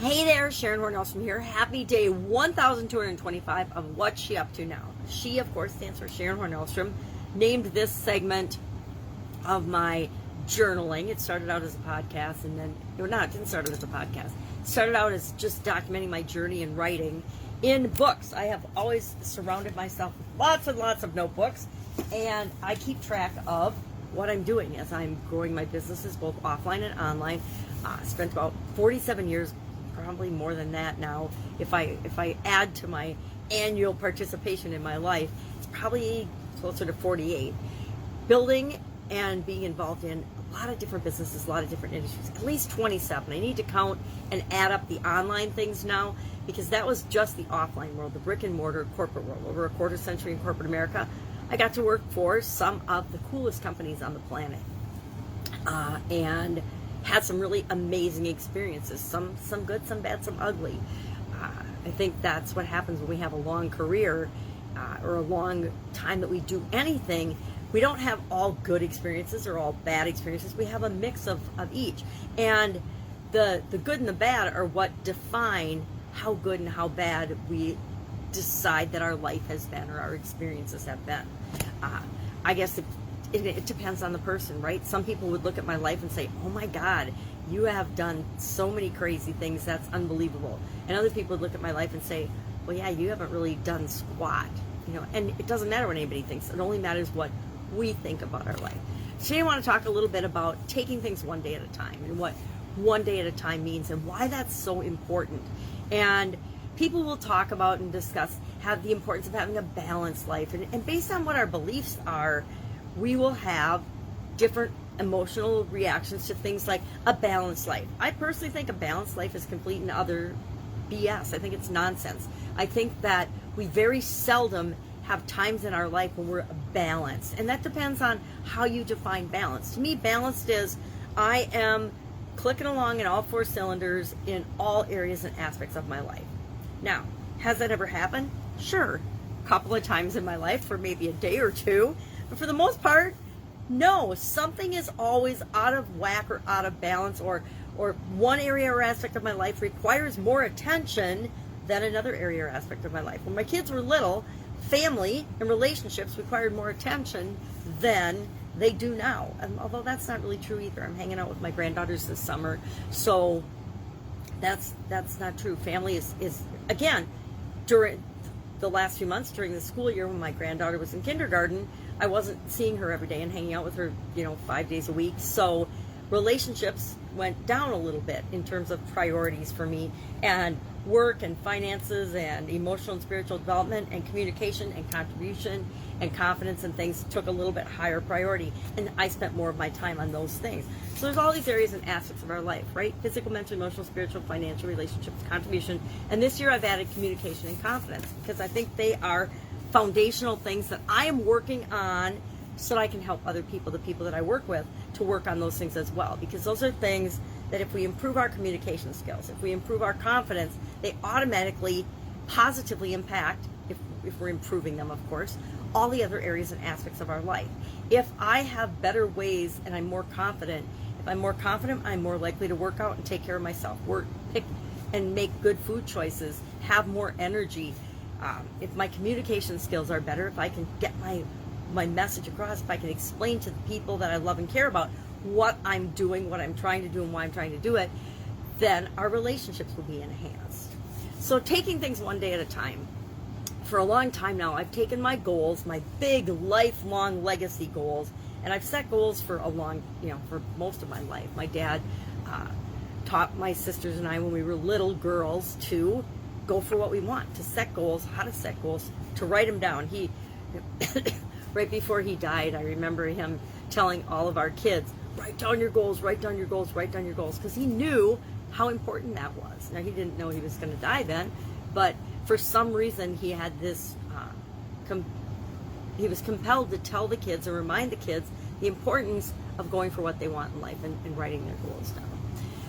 Hey there, Horne-Ellstrom here. Happy day 1225 of What's She Up To Now. She, of course, stands for Sharon Horne-Ellstrom. Named this segment of my journaling. It started out as a podcast and then, it didn't start out as a podcast. It started out as just documenting my journey in writing in books. I have always surrounded myself with lots and lots of notebooks, and I keep track of what I'm doing as I'm growing my businesses, both offline and online. I spent about 47 years, probably more than that now. If I add to my annual participation in my life, it's probably closer to 48. Building and being involved in a lot of different businesses, a lot of different industries, at least 27. I need to count and add up the online things now, because that was just the offline world, the brick and mortar corporate world. Over a quarter century in corporate America, I got to work for some of the coolest companies on the planet, and had some really amazing experiences, some good, some bad, some ugly. I think that's what happens when we have a long career or a long time that we do anything. We don't have all good experiences or all bad experiences. We have a mix of each. And the good and the bad are what define how good and how bad we decide that our life has been or our experiences have been. I guess it depends on the person, right? Some people would look at my life and say, oh my God, you have done so many crazy things, that's unbelievable. And other people would look at my life and say, well, yeah, you haven't really done squat. And it doesn't matter what anybody thinks. It only matters what we think about our life. Today I want to talk a little bit about taking things one day at a time and what one day at a time means and why that's so important. And people will talk about and discuss have the importance of having a balanced life. And based on what our beliefs are, we will have different emotional reactions to things like a balanced life. I personally think a balanced life is complete and utter BS. I think it's nonsense. I think that we very seldom have times in our life when we're balanced. And that depends on how you define balance. To me, balanced is I am clicking along in all four cylinders in all areas and aspects of my life. Now, has that ever happened? Sure. A couple of times in my life for maybe a day or two. But for the most part, no. Something is always out of whack or out of balance, or one area or aspect of my life requires more attention than another area or aspect of my life. When my kids were little, family and relationships required more attention than they do now. And although that's not really true either. I'm hanging out with my granddaughters this summer, so that's not true. Family is again, during the last few months during the school year when my granddaughter was in kindergarten, I wasn't seeing her every day and hanging out with her, 5 days a week. So relationships went down a little bit in terms of priorities for me, and work and finances and emotional and spiritual development and communication and contribution and confidence and things took a little bit higher priority, and I spent more of my time on those things. So there's all these areas and aspects of our life, right? Physical, mental, emotional, spiritual, financial, relationships, contribution. And this year I've added communication and confidence, because I think they are foundational things that I am working on so that I can help other people, the people that I work with, to work on those things as well. Because those are things that if we improve our communication skills, if we improve our confidence, they automatically positively impact, if we're improving them, of course, all the other areas and aspects of our life. If I have better ways and I'm more confident, I'm more likely to work out and take care of myself, pick and make good food choices, have more energy. If my communication skills are better, if I can get my message across, if I can explain to the people that I love and care about what I'm doing, what I'm trying to do, and why I'm trying to do it, then our relationships will be enhanced. So taking things one day at a time. For a long time now, I've taken my goals, my big lifelong legacy goals, and I've set goals for for most of my life. My dad taught my sisters and I when we were little girls to go for what we want, to set goals, how to set goals, to write them down. He, right before he died, I remember him telling all of our kids, write down your goals, write down your goals, write down your goals, because he knew how important that was. Now, he didn't know he was going to die then, but for some reason he had this, he was compelled to tell the kids and remind the kids the importance of going for what they want in life and writing their goals down.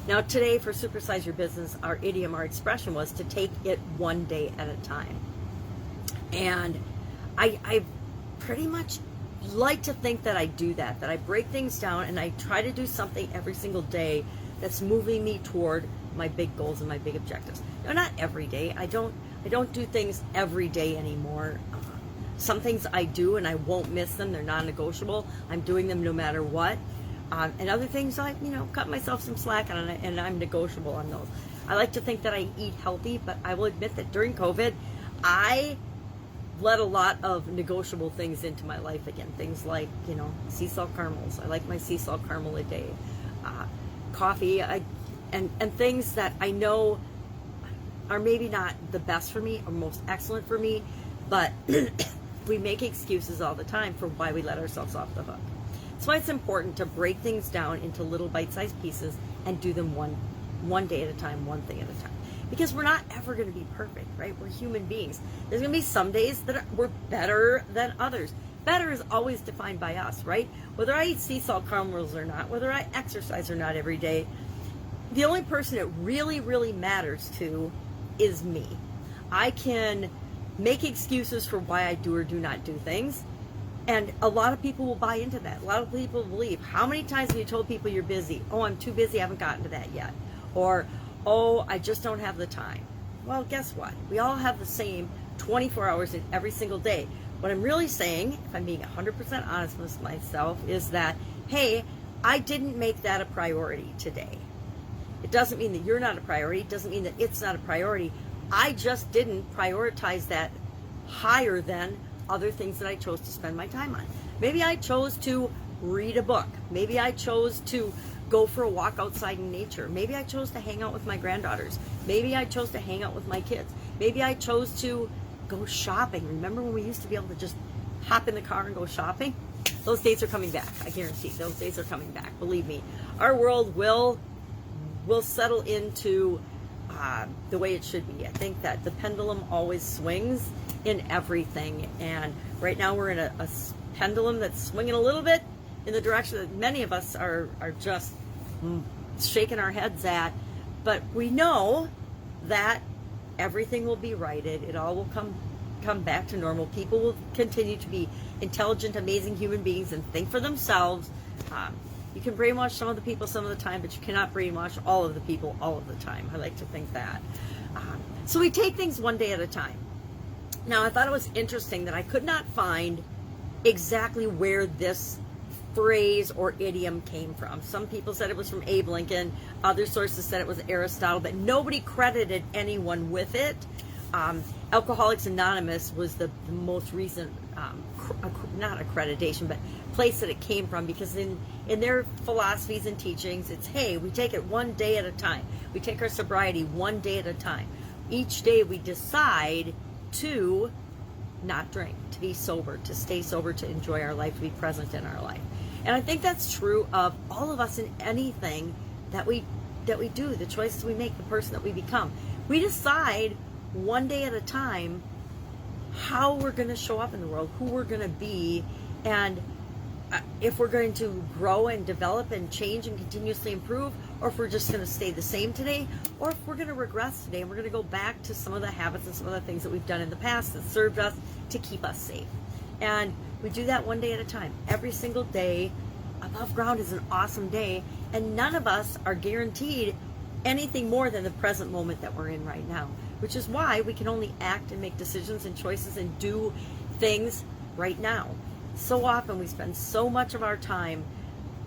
Now today, for Supersize Your Business, our idiom, our expression was to take it one day at a time. And I pretty much like to think that I do that I break things down and I try to do something every single day that's moving me toward my big goals and my big objectives. No, not every day. I don't do things every day anymore. Some things I do and I won't miss them. They're non-negotiable. I'm doing them no matter what. And other things I, cut myself some slack on, and I'm negotiable on those. I like to think that I eat healthy, but I will admit that during COVID, I let a lot of negotiable things into my life again. Things like, sea salt caramels. I like my sea salt caramel a day. Coffee, and things that I know are maybe not the best for me or most excellent for me, but we make excuses all the time for why we let ourselves off the hook. That's why it's important to break things down into little bite-sized pieces and do them one day at a time, one thing at a time. Because we're not ever going to be perfect, right? We're human beings. There's going to be some days that we're better than others. Better is always defined by us, right? Whether I eat sea salt caramels or not, whether I exercise or not every day, the only person it really, really matters to is me. I can make excuses for why I do or do not do things, and a lot of people will buy into that. A lot of people believe. How many times have you told people you're busy? Oh, I'm too busy, I haven't gotten to that yet. Or, oh, I just don't have the time. Well, guess what? We all have the same 24 hours in every single day. What I'm really saying, if I'm being 100% honest with myself, is that, hey, I didn't make that a priority today. It doesn't mean that you're not a priority. It doesn't mean that it's not a priority. I just didn't prioritize that higher than other things that I chose to spend my time on. Maybe I chose to read a book. Maybe I chose to go for a walk outside in nature. Maybe I chose to hang out with my granddaughters. Maybe I chose to hang out with my kids. Maybe I chose to go shopping. Remember when we used to be able to just hop in the car and go shopping? Those days are coming back. I guarantee those days are coming back. Believe me, our world will settle into the way it should be. I think that the pendulum always swings in everything, and right now we're in a pendulum that's swinging a little bit in the direction that many of us are just shaking our heads at, but we know that everything will be righted. It all will come back to normal. People will continue to be intelligent, amazing human beings and think for themselves. You can brainwash some of the people some of the time, but you cannot brainwash all of the people all of the time. I like to think that. So we take things one day at a time. Now, I thought it was interesting that I could not find exactly where this phrase or idiom came from. Some people said it was from Abe Lincoln. Other sources said it was Aristotle, but nobody credited anyone with it. Alcoholics Anonymous was the most recent, not accreditation, but place that it came from, because in their philosophies and teachings, it's, hey, we take it one day at a time. We take our sobriety one day at a time. Each day we decide to not drink, to be sober, to stay sober, to enjoy our life, to be present in our life. And I think that's true of all of us in anything that we do, the choices we make, the person that we become. We decide one day at a time how we're going to show up in the world, who we're going to be, and if we're going to grow and develop and change and continuously improve, or if we're just going to stay the same today, or if we're going to regress today and we're going to go back to some of the habits and some of the things that we've done in the past that served us to keep us safe. And we do that one day at a time. Every single day above ground is an awesome day, and none of us are guaranteed anything more than the present moment that we're in right now, which is why we can only act and make decisions and choices and do things right now. So often we spend so much of our time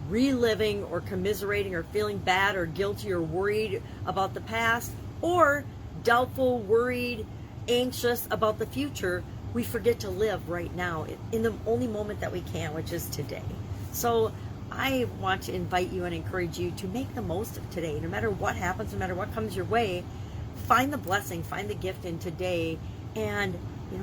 reliving or commiserating or feeling bad or guilty or worried about the past, or doubtful, worried, anxious about the future. We forget to live right now in the only moment that we can, which is today. So I want to invite you and encourage you to make the most of today. No matter what happens, no matter what comes your way, find the blessing, find the gift in today, and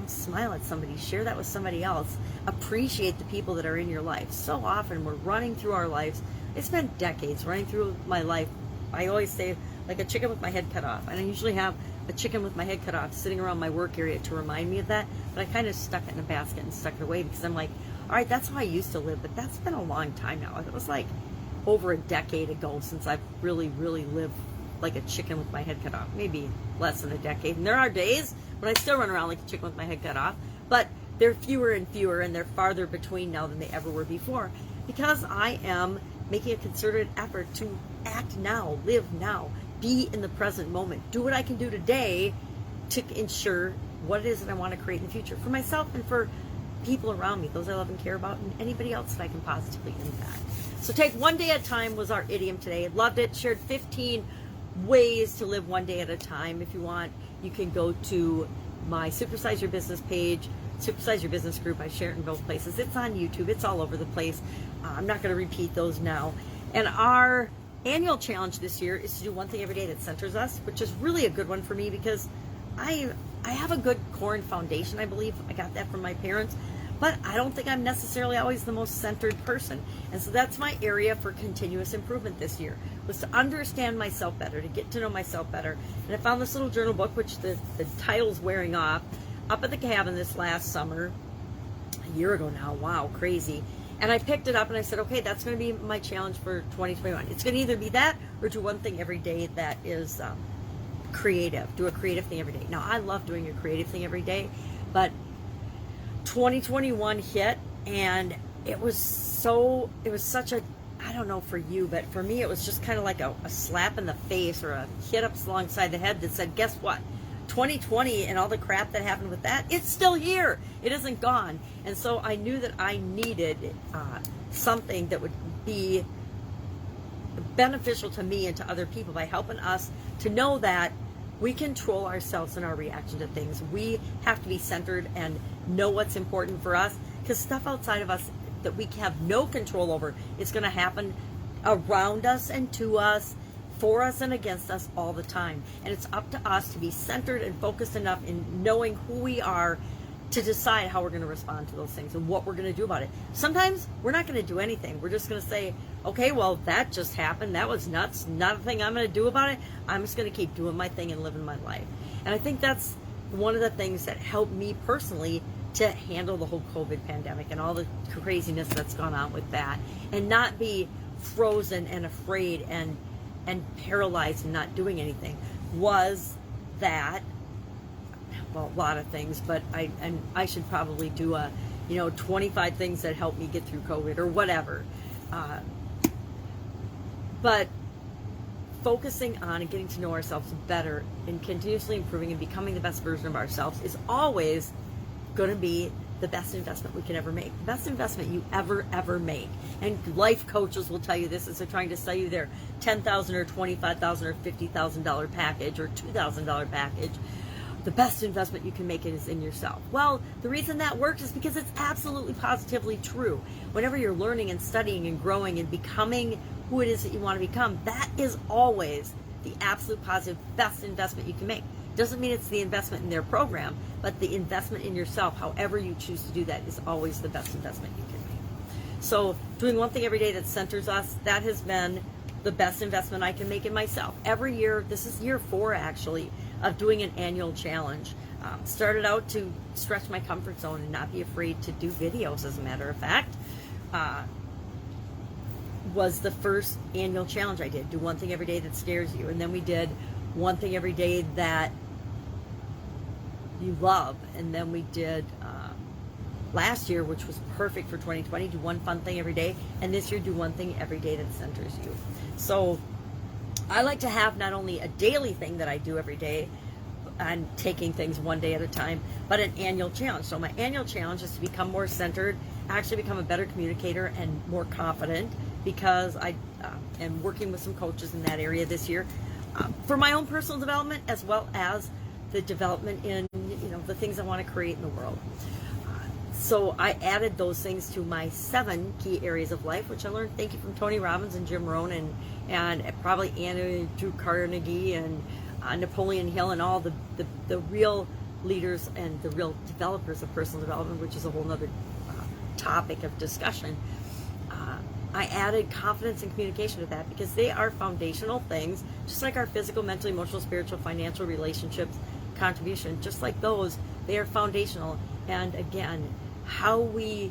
smile at somebody, share that with somebody else, appreciate the people that are in your life. So often we're running through our lives. I spent decades running through my life. I always say, like a chicken with my head cut off. And I usually have a chicken with my head cut off sitting around my work area to remind me of that. But I kind of stuck it in a basket and stuck it away, because I'm like, all right, that's how I used to live. But that's been a long time now. It was like over a decade ago since I've really, really lived like a chicken with my head cut off. Maybe less than a decade. And there are days when I still run around like a chicken with my head cut off, but they're fewer and fewer, and they're farther between now than they ever were before, because I am making a concerted effort to act now, live now, be in the present moment. Do what I can do today to ensure what it is that I want to create in the future for myself and for people around me, those I love and care about, and anybody else that I can positively impact. So take one day at a time was our idiom today. Loved it. Shared 15 ways to live one day at a time. If you want, you can go to my Supersize Your Business page, Supersize Your Business group. I share it in both places. It's on YouTube. It's all over the place. I'm not going to repeat those now. And our annual challenge this year is to do one thing every day that centers us, which is really a good one for me because I have a good core and foundation, I believe. I got that from my parents. But I don't think I'm necessarily always the most centered person. And so that's my area for continuous improvement this year, was to understand myself better, to get to know myself better. And I found this little journal book, which the title's wearing off, up at the cabin this last summer, a year ago now. Wow, crazy. And I picked it up and I said, okay, that's going to be my challenge for 2021. It's going to either be that or do one thing every day that is creative. Do a creative thing every day. Now, I love doing a creative thing every day, but 2021 hit and it was such a, I don't know for you, but for me it was just kind of like a slap in the face or a hit up alongside the head that said, guess what? 2020 and all the crap that happened with that, it's still here. It isn't gone. And so I knew that I needed something that would be beneficial to me and to other people by helping us to know that we control ourselves and our reaction to things. We have to be centered and know what's important for us, because stuff outside of us that we have no control over is going to happen around us and to us, for us and against us all the time. And it's up to us to be centered and focused enough in knowing who we are to decide how we're going to respond to those things and what we're going to do about it. Sometimes we're not going to do anything. We're just going to say, okay, well, that just happened. That was nuts. Not a thing I'm going to do about it. I'm just going to keep doing my thing and living my life. And I think that's one of the things that helped me personally to handle the whole COVID pandemic and all the craziness that's gone on with that, and not be frozen and afraid and paralyzed and not doing anything, was that, well, a lot of things, but I should probably do 25 things that helped me get through COVID or whatever. But focusing on and getting to know ourselves better and continuously improving and becoming the best version of ourselves is always going to be the best investment we can ever make. The best investment you ever make. And life coaches will tell you this as they're trying to sell you their $10,000 or $25,000 or $50,000 package or $2,000 package. The best investment you can make is in yourself. Well, the reason that works is because it's absolutely positively true. Whenever you're learning and studying and growing and becoming who it is that you want to become, that is always the absolute positive best investment you can make. Doesn't mean it's the investment in their program, but the investment in yourself, however you choose to do that, is always the best investment you can make. So doing one thing every day that centers us, that has been the best investment I can make in myself. Every year, this is year 4 actually, of doing an annual challenge. Started out to stretch my comfort zone and not be afraid to do videos, as a matter of fact. Was the first annual challenge I did. Do one thing every day that scares you. And then we did one thing every day that you love. And then we did last year, which was perfect for 2020, do one fun thing every day. And this year, do one thing every day that centers you. So I like to have not only a daily thing that I do every day and taking things one day at a time, but an annual challenge. So my annual challenge is to become more centered, actually become a better communicator and more confident, because I am working with some coaches in that area this year for my own personal development, as well as the development in the things I want to create in the world. So I added those things to my 7 key areas of life, which I learned, thank you, from Tony Robbins and Jim Rohn and probably Andrew Carnegie and Napoleon Hill and all the real leaders and the real developers of personal development, which is a whole other topic of discussion. I added confidence and communication to that because they are foundational things, just like our physical, mental, emotional, spiritual, financial, relationships, contribution, just like those, they are foundational. And again, how we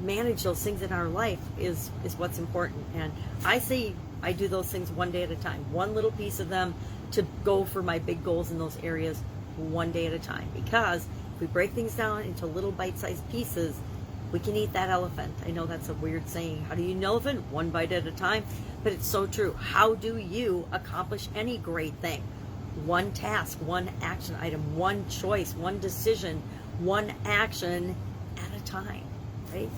manage those things in our life is what's important. And I say I do those things one day at a time, one little piece of them to go for my big goals in those areas one day at a time. Because if we break things down into little bite-sized pieces, we can eat that elephant. I know that's a weird saying. How do you eat an elephant? One bite at a time. But it's so true. How do you accomplish any great thing? One task, one action item, one choice, one decision, one action at a time, right?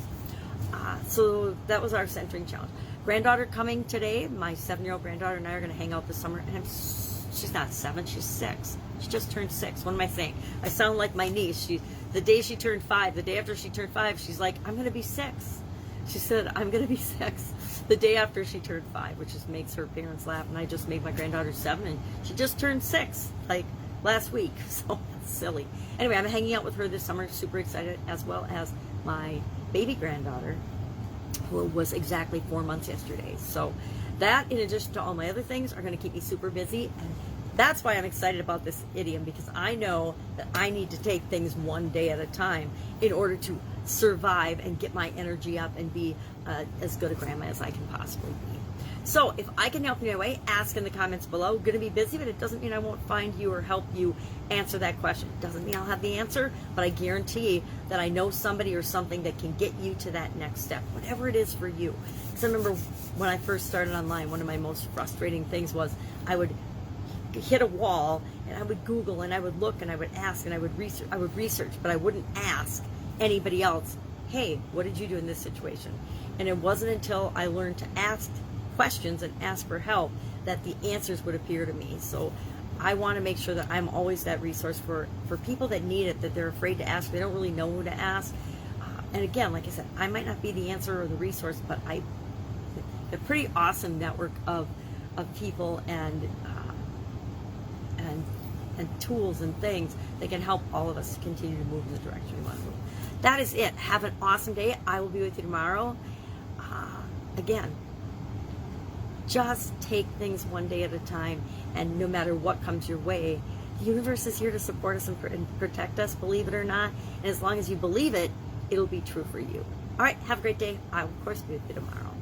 So that was our centering challenge. Granddaughter coming today. My 7-year-old granddaughter and I are going to hang out this summer. And she's not 7, she's 6. She just turned 6. What am I saying? I sound like my niece. The day she turned 5, the day after she turned 5, she's like, I'm going to be 6. She said, I'm going to be 6 the day after she turned 5, which just makes her parents laugh. And I just made my granddaughter 7, and she just turned 6, like last week. So that's silly. Anyway, I'm hanging out with her this summer, super excited, as well as my baby granddaughter, who was exactly 4 months yesterday. So that, in addition to all my other things, are going to keep me super busy. And that's why I'm excited about this idiom, because I know that I need to take things one day at a time in order to survive and get my energy up and be as good a grandma as I can possibly be. So if I can help you in any way, ask in the comments below. Going to be busy, but it doesn't mean I won't find you or help you answer that question. It doesn't mean I'll have the answer, but I guarantee that I know somebody or something that can get you to that next step, whatever it is for you. Because I remember when I first started online, one of my most frustrating things was I would hit a wall and I would Google and I would look and I would ask and I would research, but I wouldn't ask anybody else, hey, what did you do in this situation? And it wasn't until I learned to ask questions and ask for help that the answers would appear to me. So I want to make sure that I'm always that resource for people that need it, that they're afraid to ask, they don't really know who to ask. And again, like I said, I might not be the answer or the resource, but a pretty awesome network of people and tools and things that can help all of us continue to move in the direction we want to move. That is it. Have an awesome day. I will be with you tomorrow. Again, just take things one day at a time, and no matter what comes your way, the universe is here to support us and protect us, believe it or not. And as long as you believe it, it'll be true for you. All right, have a great day. I will, of course, be with you tomorrow.